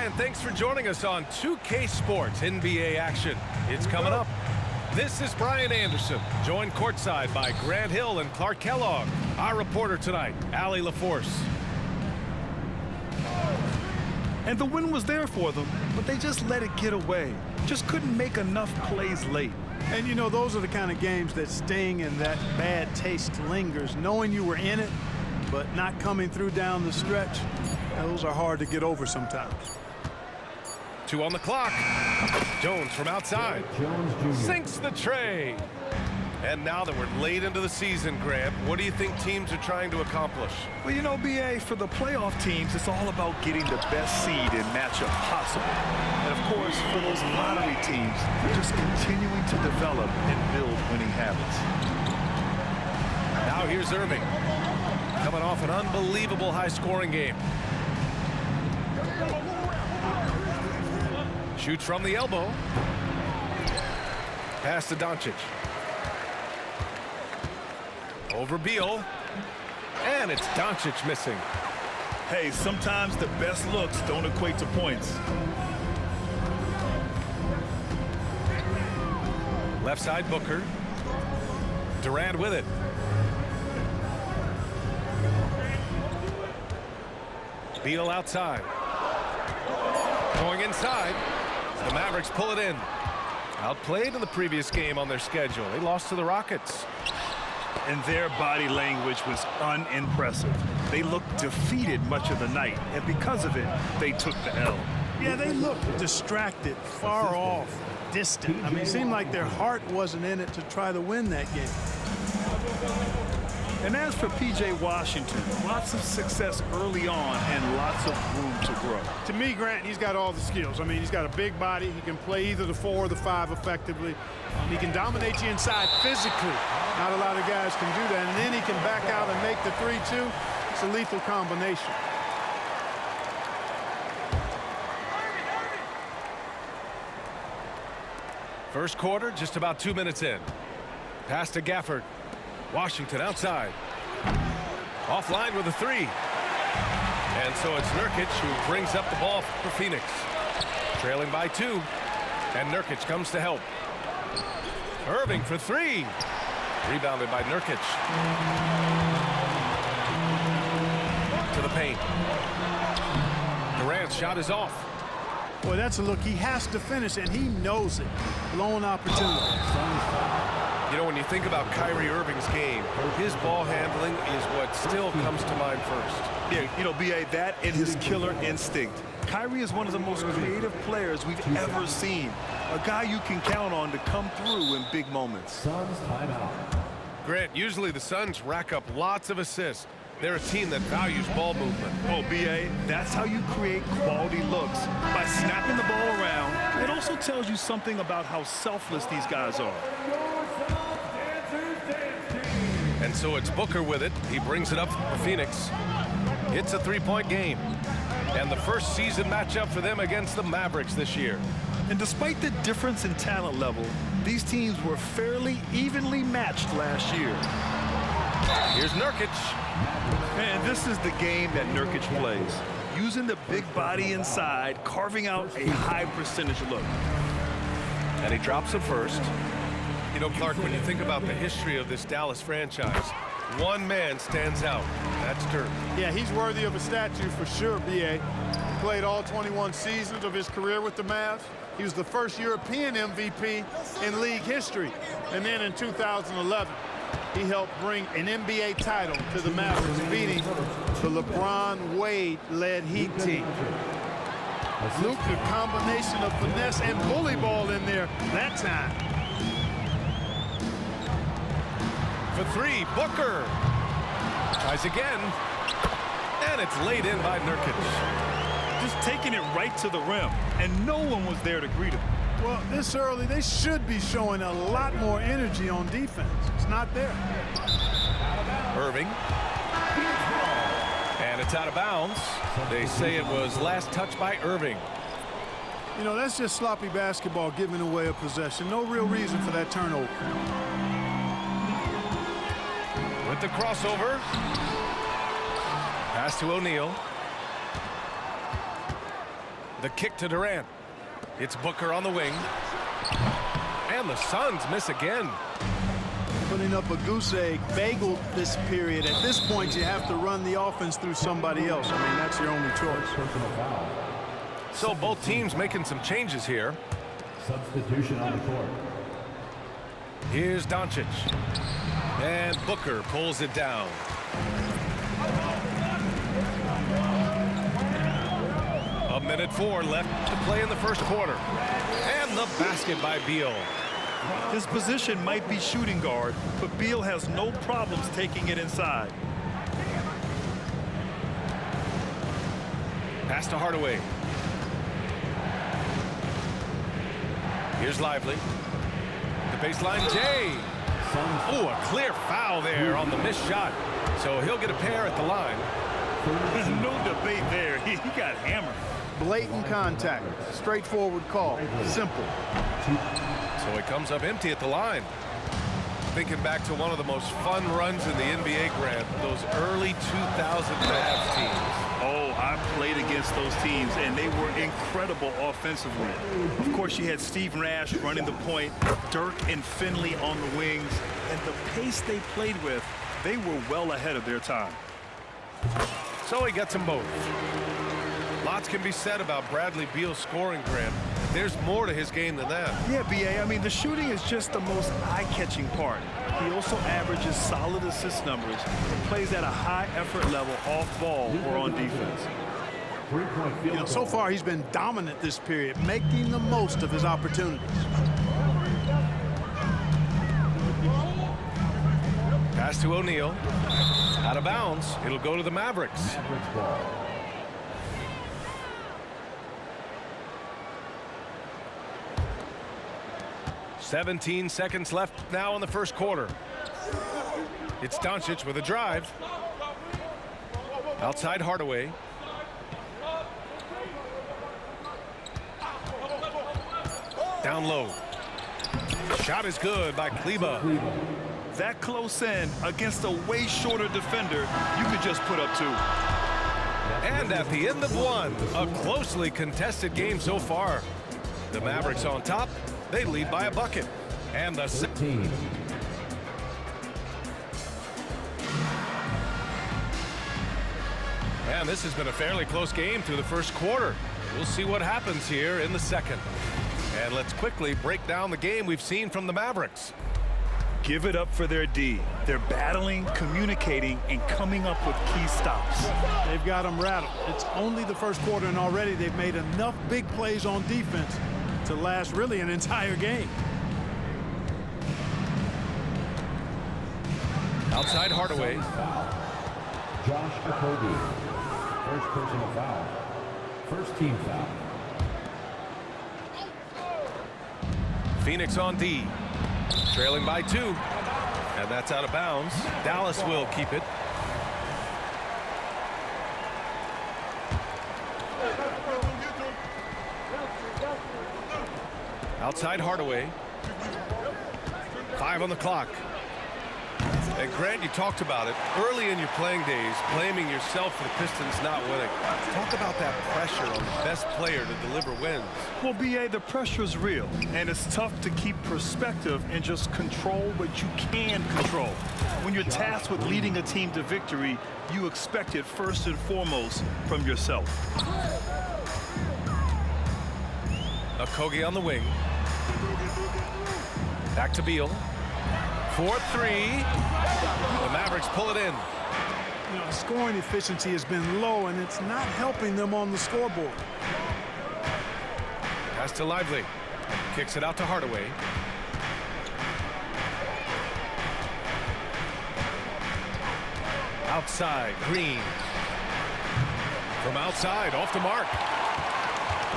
Brian, thanks for joining us on 2K Sports NBA action. It's coming up. This is Brian Anderson, joined courtside by Grant Hill and Clark Kellogg. Our reporter tonight, Allie LaForce. And the win was there for them, but they just let it get away. Just couldn't make enough plays late. And, you know, those are the kind of games that sting and that bad taste lingers. Knowing you were in it, but not coming through down the stretch, those are hard to get over sometimes. 2 on the clock. Jones from outside. Sinks the tray. And now that we're late into the season, Grant, what do you think teams are trying to accomplish? Well, you know, B.A., for the playoff teams, it's all about getting the best seed and matchup possible. And, of course, for those lottery teams, they're just continuing to develop and build winning habits. Now here's Irving, coming off an unbelievable high-scoring game. Shoots from the elbow. Pass to Doncic. Over Beal. And it's Doncic missing. Hey, sometimes the best looks don't equate to points. Left side Booker. Durant with it. Beal outside. Going inside. The Mavericks pull it in. Outplayed in the previous game on their schedule. They lost to the Rockets. And their body language was unimpressive. They looked defeated much of the night, and because of it, they took the L. Yeah, they looked distracted, far off, distant. I mean, it seemed like their heart wasn't in it to try to win that game. And as for P.J. Washington, lots of success early on and lots of room to grow. To me, Grant, he's got all the skills. I mean, he's got a big body. He can play either the 4 or the 5 effectively. He can dominate you inside physically. Not a lot of guys can do that. And then he can back out and make the 3-2. It's a lethal combination. First quarter, just about 2 minutes in. Pass to Gafford. Washington outside. Offline with a 3. And so it's Nurkic who brings up the ball for Phoenix. Trailing by 2. And Nurkic comes to help. Irving for 3. Rebounded by Nurkic. To the paint. Durant's shot is off. Boy, that's a look he has to finish, and he knows it. Blown opportunity. You know, when you think about Kyrie Irving's game, his ball handling is what still comes to mind first. Yeah, you know, B.A., that and his killer instinct. Kyrie is one of the most creative players we've ever seen. A guy you can count on to come through in big moments. Suns timeout. Grant, usually the Suns rack up lots of assists. They're a team that values ball movement. Oh, B.A., that's how you create quality looks, by snapping the ball around. It also tells you something about how selfless these guys are. And so it's Booker with it. He brings it up for Phoenix. It's a 3-point game. And the first season matchup for them against the Mavericks this year. And despite the difference in talent level, these teams were fairly evenly matched last year. Here's Nurkic. And this is the game that Nurkic plays. Using the big body inside, carving out a high percentage look. And he drops it first. You know, Clark, when you think about the history of this Dallas franchise, one man stands out. That's Dirk. Yeah, he's worthy of a statue for sure, B.A. He played all 21 seasons of his career with the Mavs. He was the first European MVP in league history. And then in 2011, he helped bring an NBA title to the Mavericks, beating the LeBron Wade-led Heat team. Luke, the combination of finesse and bully ball in there that time. For 3, Booker. Tries again. And it's laid in by Nurkic. Just taking it right to the rim, and no one was there to greet him. Well, this early, they should be showing a lot more energy on defense. It's not there. Irving. And it's out of bounds. They say it was last touched by Irving. You know, that's just sloppy basketball giving away a possession. No real reason for that turnover. With the crossover. Pass to O'Neal. The kick to Durant. It's Booker on the wing. And the Suns miss again. Putting up a goose egg bagel this period. At this point, you have to run the offense through somebody else. I mean, that's your only choice. So both teams making some changes here. Substitution on the court. Here's Doncic. And Booker pulls it down. A minute 4 left to play in the first quarter. And the basket by Beal. His position might be shooting guard, but Beal has no problems taking it inside. Pass to Hardaway. Here's Lively. The baseline, Jay. Oh, a clear foul there on the missed shot. So he'll get a pair at the line. No debate there. He got hammered. Blatant contact. Straightforward call. Simple. So he comes up empty at the line. Thinking back to one of the most fun runs in the NBA, Grant, those early 2000 Mavs teams. Oh, I played against those teams, and they were incredible offensively. Of course, you had Steve Nash running the point, Dirk and Finley on the wings, and the pace they played with, they were well ahead of their time. So he gets them both. Lots can be said about Bradley Beal's scoring, Grant. There's more to his game than that. Yeah, B.A., I mean, the shooting is just the most eye-catching part. He also averages solid assist numbers and plays at a high effort level off ball or on defense. Three-point field. So far, he's been dominant this period, making the most of his opportunities. Pass to O'Neal. Out of bounds. It'll go to the Mavericks. Mavericks ball. "17 seconds left now in the first quarter. It's Doncic with a drive. Outside Hardaway. Down low. Shot is good by Kleba. That close in against a way shorter defender, you could just put up 2. And at the end of one, a closely contested game so far. The Mavericks on top. They lead by a bucket. And the 15. And this has been a fairly close game through the first quarter. We'll see what happens here in the second. And let's quickly break down the game we've seen from the Mavericks. Give it up for their D. They're battling, communicating, and coming up with key stops. They've got them rattled. It's only the first quarter, and already they've made enough big plays on defense to last really an entire game. Outside Hardaway. Josh Okogie. First personal foul. First team foul. Phoenix on D. Trailing by 2. And that's out of bounds. Dallas will keep it. Outside Hardaway. 5 on the clock. And Grant, you talked about it early in your playing days, blaming yourself for the Pistons not winning. Talk about that pressure on the best player to deliver wins. Well, B.A., the pressure is real, and it's tough to keep perspective and just control what you can control. When you're tasked with leading a team to victory, you expect it first and foremost from yourself. Okogie on the wing. Back to Beal. 4-3. The Mavericks pull it in. You know, scoring efficiency has been low, and it's not helping them on the scoreboard. Pass to Lively. Kicks it out to Hardaway. Outside, Green. From outside, off the mark.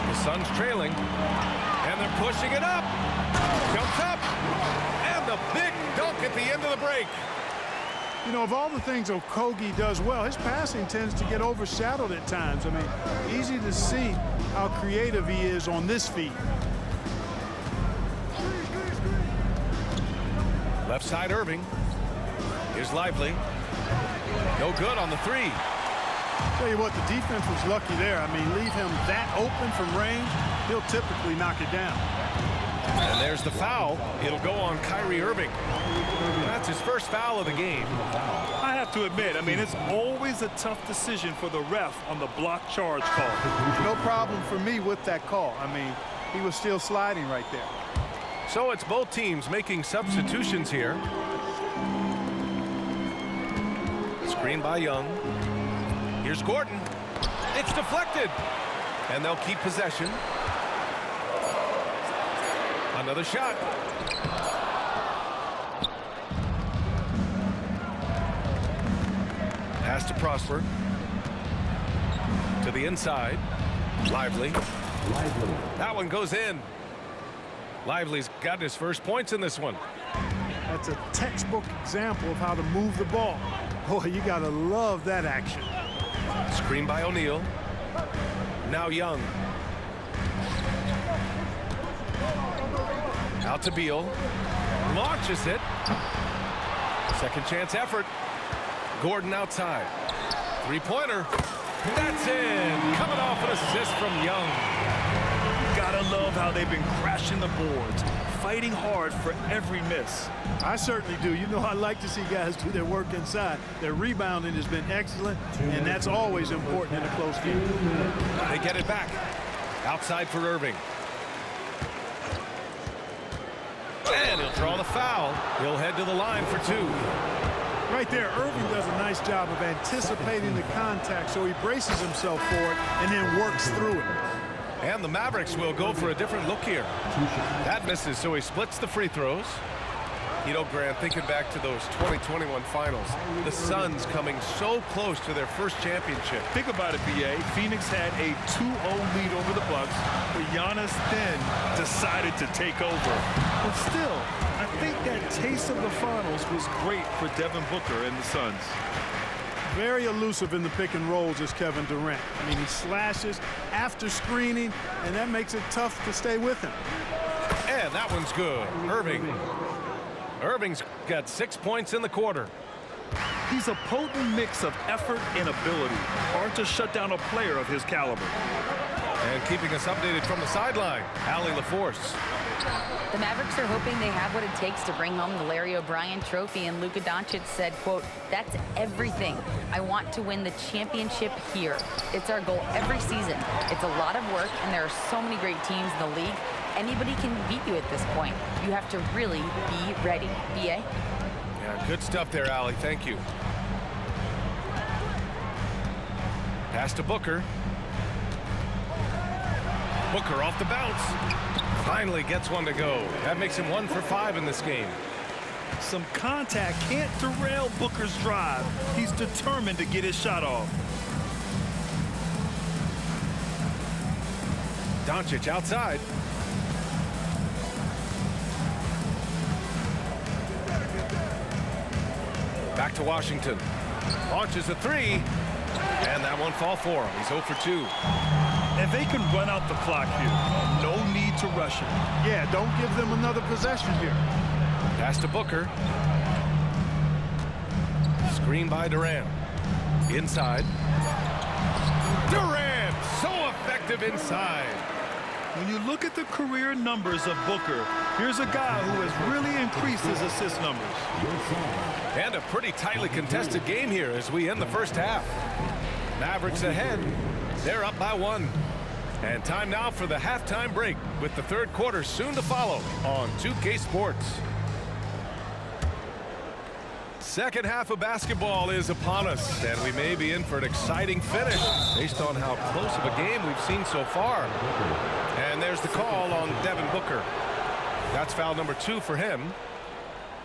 The Suns trailing, and they're pushing it up. Jumps up, and the big dunk at the end of the break. You know, of all the things Okogie does well, his passing tends to get overshadowed at times. I mean, easy to see how creative he is on this feed. Left side, Irving. Here's Lively. No good on the 3. Tell you what, the defense was lucky there. I mean, leave him that open from range, he'll typically knock it down. And there's the foul. It'll go on Kyrie Irving. That's his first foul of the game. I have to admit, I mean, it's always a tough decision for the ref on the block charge call. No problem for me with that call. I mean, he was still sliding right there. So it's both teams making substitutions here. Screen by Young. Here's Gordon. It's deflected. And they'll keep possession. Another shot. Pass to Prosper. To the inside. Lively. That one goes in. Lively's got his first points in this one. That's a textbook example of how to move the ball. Boy, you got to love that action. Screen by O'Neal. Now Young. Out to Beal. Launches it. Second chance effort. Gordon outside. Three-pointer. That's in. Coming off an assist from Young. Gotta love how they've been crashing the boards, fighting hard for every miss. I certainly do. You know, I like to see guys do their work inside. Their rebounding has been excellent, and that's always important in a close game. They get it back. Outside for Irving. And he'll draw the foul. He'll head to the line for two. Right there, Irving does a nice job of anticipating the contact, so he braces himself for it and then works through it. And the Mavericks will go for a different look here. That misses, so he splits the free throws. You know, Grant, thinking back to those 2021 finals, the Suns coming so close to their first championship. Think about it, B.A. Phoenix had a 2-0 lead over the Bucks, but Giannis then decided to take over. But still, I think that taste of the finals was great for Devin Booker and the Suns. Very elusive in the pick and rolls is Kevin Durant. I mean, he slashes after screening, and that makes it tough to stay with him. And that one's good. Irving's got 6 points in the quarter. He's a potent mix of effort and ability. Hard to shut down a player of his caliber. And keeping us updated from the sideline, Allie LaForce. The Mavericks are hoping they have what it takes to bring home the Larry O'Brien trophy, and Luka Doncic said, quote, "That's everything. I want to win the championship here. It's our goal every season. It's a lot of work, and there are so many great teams in the league. Anybody can beat you at this point. You have to really be ready." B.A.? Yeah, good stuff there, Allie. Thank you. Pass to Booker. Booker off the bounce. Finally gets one to go. That makes him 1 for 5 in this game. Some contact can't derail Booker's drive. He's determined to get his shot off. Doncic outside. Back to Washington. Launches a three. And that won't fall for him. He's 0 for 2. And they can run out the clock here. No need to rush it. Yeah, don't give them another possession here. Pass to Booker. Screen by Durant. Inside. Durant, so effective inside. When you look at the career numbers of Booker, here's a guy who has really increased his assist numbers. And a pretty tightly contested game here as we end the first half. Mavericks ahead. They're up by 1. And time now for the halftime break with the third quarter soon to follow on 2K Sports. Second half of basketball is upon us, and we may be in for an exciting finish based on how close of a game we've seen so far. And there's the call on Devin Booker. That's foul number 2 for him.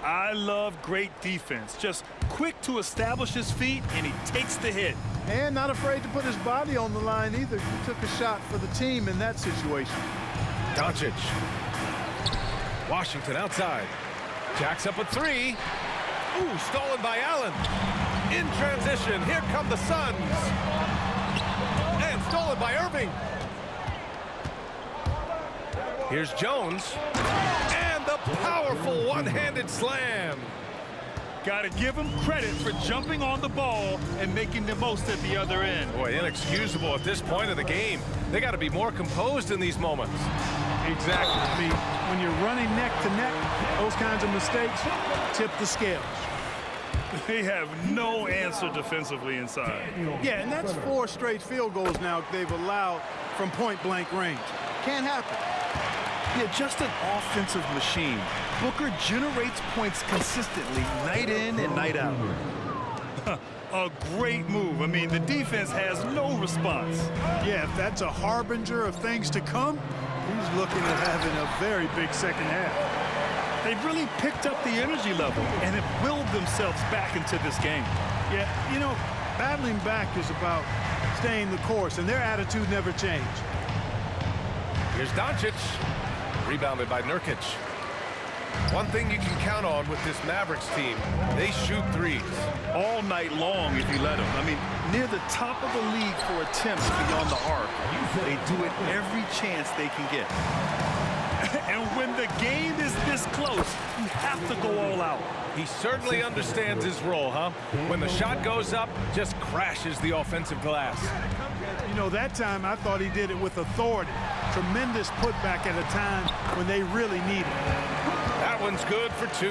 I love great defense. Just quick to establish his feet, and he takes the hit. And not afraid to put his body on the line either. He took a shot for the team in that situation. Doncic. Washington outside. Jacks up a 3. Ooh, stolen by Allen. In transition, here come the Suns. And stolen by Irving. Here's Jones. And the powerful one-handed slam. Got to give him credit for jumping on the ball and making the most at the other end. Boy, inexcusable at this point of the game. They got to be more composed in these moments. Exactly. I mean, when you're running neck to neck, those kinds of mistakes tip the scales. They have no answer defensively inside. Yeah, and that's 4 straight field goals now they've allowed from point-blank range. Can't happen. Yeah, just an offensive machine. Booker generates points consistently night in and night out. A great move. I mean, the defense has no response. Yeah, if that's a harbinger of things to come, he's looking at having a very big second half. They've really picked up the energy level and have willed themselves back into this game. Yeah, you know, battling back is about staying the course, and their attitude never changed. Here's Doncic. Rebounded by Nurkic. One thing you can count on with this Mavericks team, they shoot threes. All night long if you let them. I mean, near the top of the league for attempts beyond the arc. They do it every chance they can get. And when the game is this close, you have to go all out. He certainly understands his role, huh? When the shot goes up, just crashes the offensive glass. You know, that time I thought he did it with authority. Tremendous putback at a time when they really need it. That one's good for 2.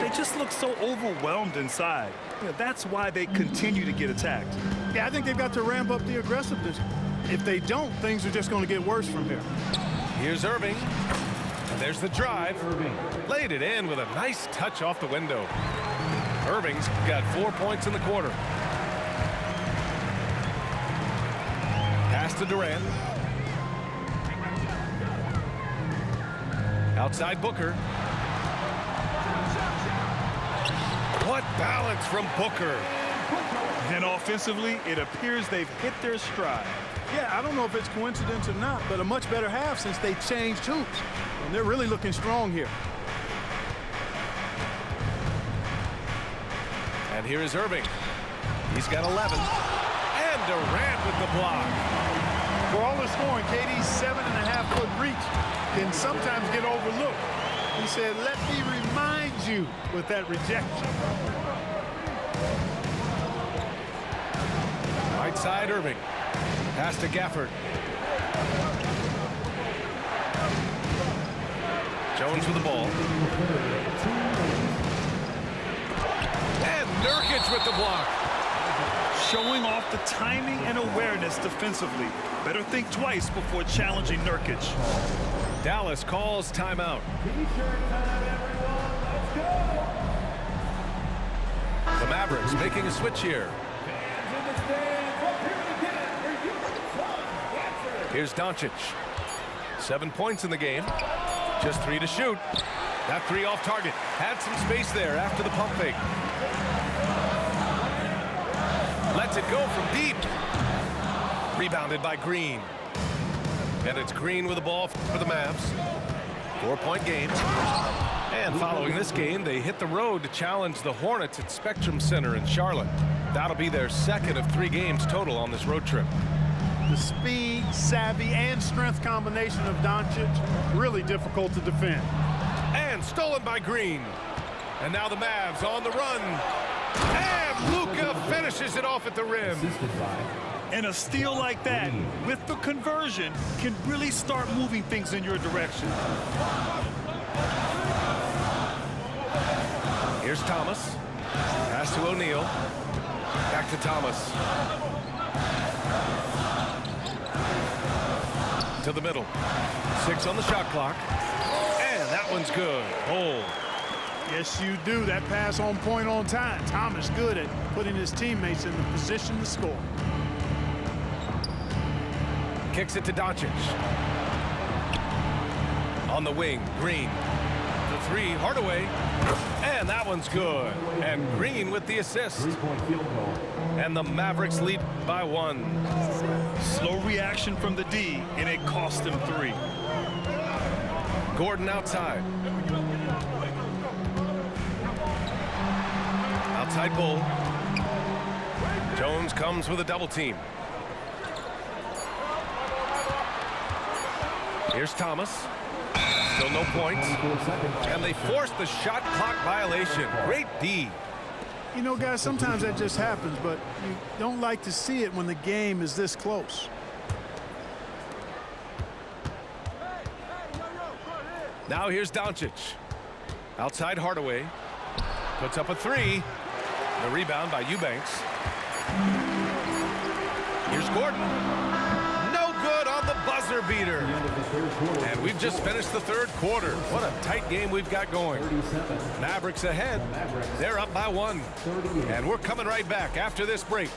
They just look so overwhelmed inside. Yeah, that's why they continue to get attacked. Yeah, I think they've got to ramp up the aggressiveness. If they don't, things are just going to get worse from here. Here's Irving. And there's the drive. Laid it in with a nice touch off the window. Irving's got 4 points in the quarter. Pass to Durant. Outside Booker. What balance from Booker. And offensively, it appears they've hit their stride. Yeah, I don't know if it's coincidence or not, but a much better half since they changed hoops. And they're really looking strong here. And here is Irving. He's got 11. And Durant with the block. For all the scoring, KD's 7.5-foot reach can sometimes get overlooked. He said, let me remind you with that rejection. Right side, Irving. Pass to Gafford. Jones with the ball. And Nurkic with the block. Showing off the timing and awareness defensively. Better think twice before challenging Nurkic. Dallas calls timeout. The Mavericks making a switch here. Here's Doncic. 7 points in the game. Just 3 to shoot. That 3 off target. Had some space there after the pump fake. Lets it go from deep. Rebounded by Green. And it's Green with the ball for the Mavs. 4-point game. And following this game, they hit the road to challenge the Hornets at Spectrum Center in Charlotte. That'll be their second of 3 games total on this road trip. The speed, savvy, and strength combination of Doncic, really difficult to defend. And stolen by Green. And now the Mavs on the run. And Luka finishes it off at the rim. And a steal like that, with the conversion, can really start moving things in your direction. Here's Thomas. Pass to O'Neal. Back to Thomas. To the middle. 6 on the shot clock. And that one's good. Hold. Yes, you do. That pass on point on time. Thomas good at putting his teammates in the position to score. Kicks it to Doncic. On the wing, Green. The 3, Hardaway. And that one's good. And Green with the assist. 3-point field goal. And the Mavericks lead by 1. Slow reaction from the D, and it cost him 3. Gordon outside. Outside Bull. Jones comes with a double team. Here's Thomas. Still no points. 24 seconds. And they forced the shot clock violation. Great D. You know, guys, sometimes that just happens, but you don't like to see it when the game is this close. Now here's Doncic. Outside Hardaway. Puts up a three. The rebound by Eubanks. Here's Gordon. No good on the buzzer beater. And we've just finished the third quarter. What a tight game we've got going. 37. Mavericks ahead. They're up by 1. And we're coming right back after this break.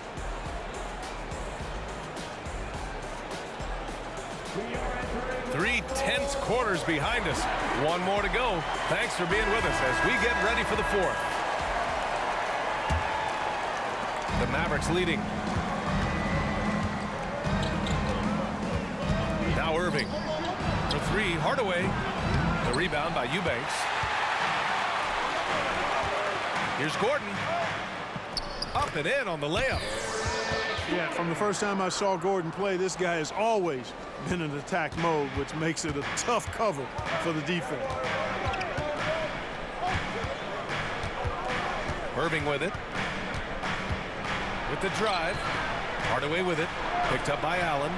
Three tense quarters behind us. One more to go. Thanks for being with us as we get ready for the fourth. The Mavericks leading. Now Irving. For three, Hardaway. The rebound by Eubanks. Here's Gordon. Up and in on the layup. Yeah, from the first time I saw Gordon play, this guy has always been in attack mode, which makes it a tough cover for the defense. Irving with it. With the drive. Hardaway with it. Picked up by Allen.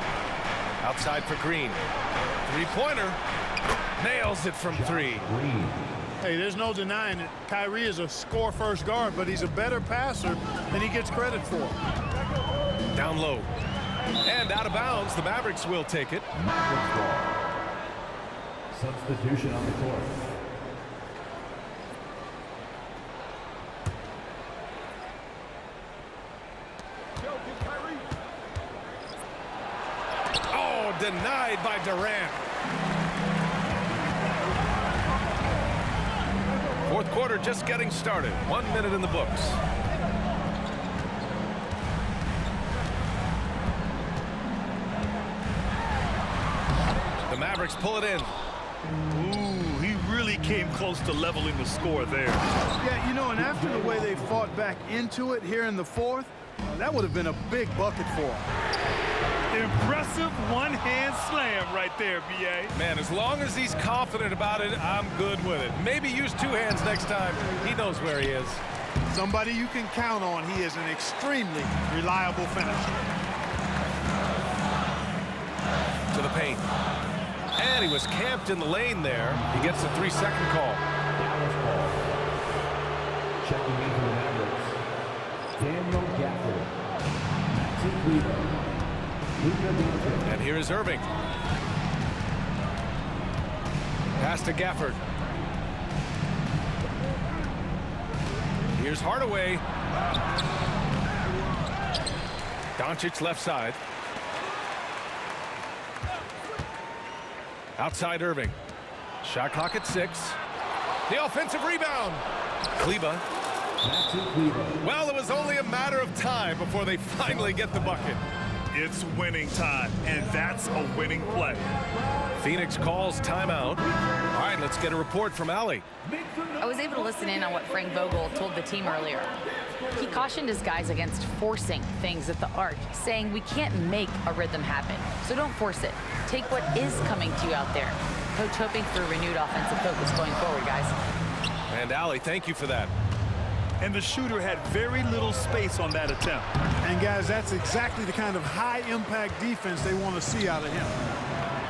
Outside for Green. Three-pointer. Nails it from three. Green. Hey, there's no denying it. Kyrie is a score-first guard, but he's a better passer than he gets credit for. Down low. And out of bounds. The Mavericks will take it. Mavericks ball. Substitution on the court. Oh, denied by Durant. Fourth quarter just getting started. 1 minute in the books. The Mavericks pull it in. Ooh, he really came close to leveling the score there. Yeah, you know, and after the way they fought back into it here in the fourth, that would have been a big bucket for him. Impressive one-hand slam right there, B.A. Man, as long as he's confident about it, I'm good with it. Maybe use two hands next time. He knows where he is. Somebody you can count on. He is an extremely reliable finisher. To the paint. And he was camped in the lane there. He gets a 3-second call. Dallas ball. Checking in for the Mavericks. Daniel Gafford. Maxi Kleber. Luka Doncic. And here is Irving. Pass to Gafford. Here's Hardaway. Doncic left side. Outside Irving. Shot clock at 6. The offensive rebound. Kleber. Maxi Kleber. Well, it was only a matter of time before they finally get the bucket. It's winning time, and that's a winning play. Phoenix calls timeout. All right, let's get a report from Allie. I was able to listen in on what Frank Vogel told the team earlier. He cautioned his guys against forcing things at the arc, saying we can't make a rhythm happen, so don't force it. Take what is coming to you out there. Coach hoping for renewed offensive focus going forward, guys. And Allie, thank you for that. And the shooter had very little space on that attempt. And, guys, that's exactly the kind of high-impact defense they want to see out of him.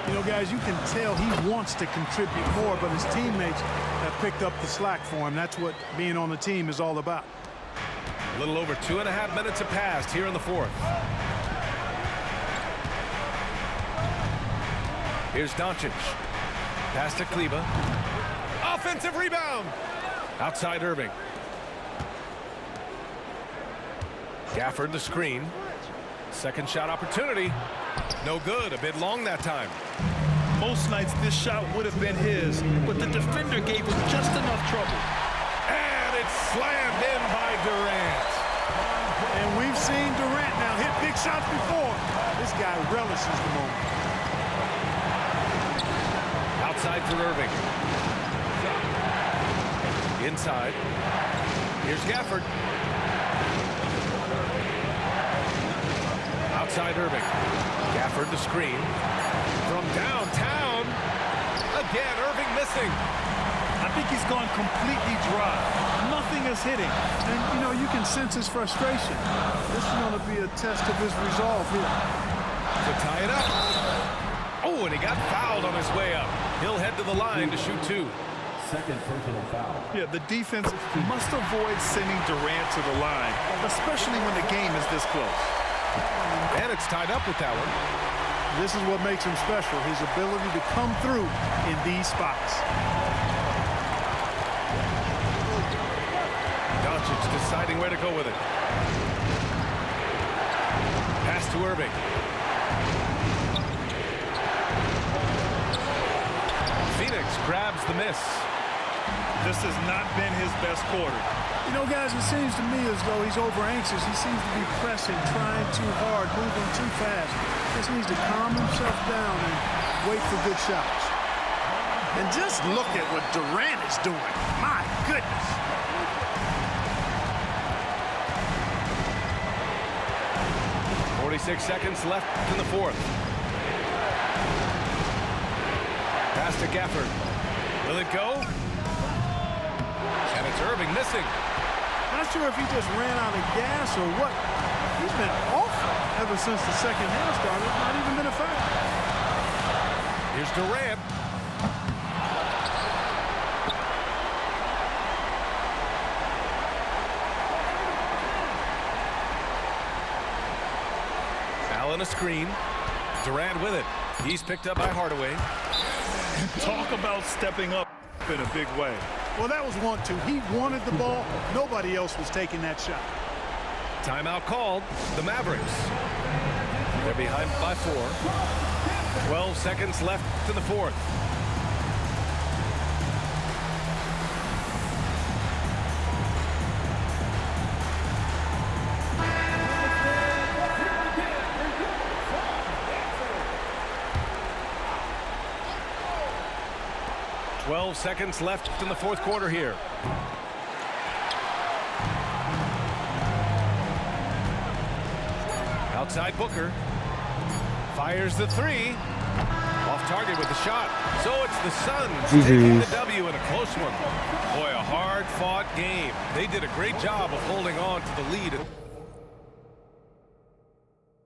You know, guys, you can tell he wants to contribute more, but his teammates have picked up the slack for him. That's what being on the team is all about. A little over 2.5 minutes have passed here in the fourth. Here's Doncic. Pass to Kleber. Offensive rebound. Outside Irving. Gafford the screen. Second shot opportunity. No good. A bit long that time. Most nights this shot would have been his, but the defender gave him just enough trouble. And it's slammed in by Durant. And we've seen Durant now hit big shots before. This guy relishes the moment. Outside for Irving. Inside. Here's Gafford. Outside Irving. Gafford the screen. From downtown. A again. Irving missing. I think he's gone completely dry. Nothing is hitting. And, you know, you can sense his frustration. This is going to be a test of his resolve here. To tie it up. Oh, and he got fouled on his way up. He'll head to the line to shoot 2. Second personal foul. Yeah, the defense must avoid sending Durant to the line, especially when the game is this close. And it's tied up with that one. This is what makes him special, his ability to come through in these spots. Doncic deciding where to go with it. Pass to Irving. Phoenix grabs the miss. This has not been his best quarter. You know, guys, it seems to me as though he's over-anxious. He seems to be pressing, trying too hard, moving too fast. Just needs to calm himself down and wait for good shots. And just look at what Durant is doing. My goodness. .46 seconds left in the fourth. Pass to Gafford. Will it go? And it's Irving missing. Not sure if he just ran out of gas or what. He's been awful ever since the second half started. Not even been a foul. Here's Durant. Allen a screen. Durant with it. He's picked up by Hardaway. Talk about stepping up in a big way. Well, that was 1-2. He wanted the ball. Nobody else was taking that shot. Timeout called. The Mavericks. They're behind by 4. 12 seconds left to the fourth. Seconds left in the fourth quarter here. Outside Booker. Fires the 3. Off target with the shot. So it's the Suns taking the W in a close one. Boy, a hard-fought game. They did a great job of holding on to the lead.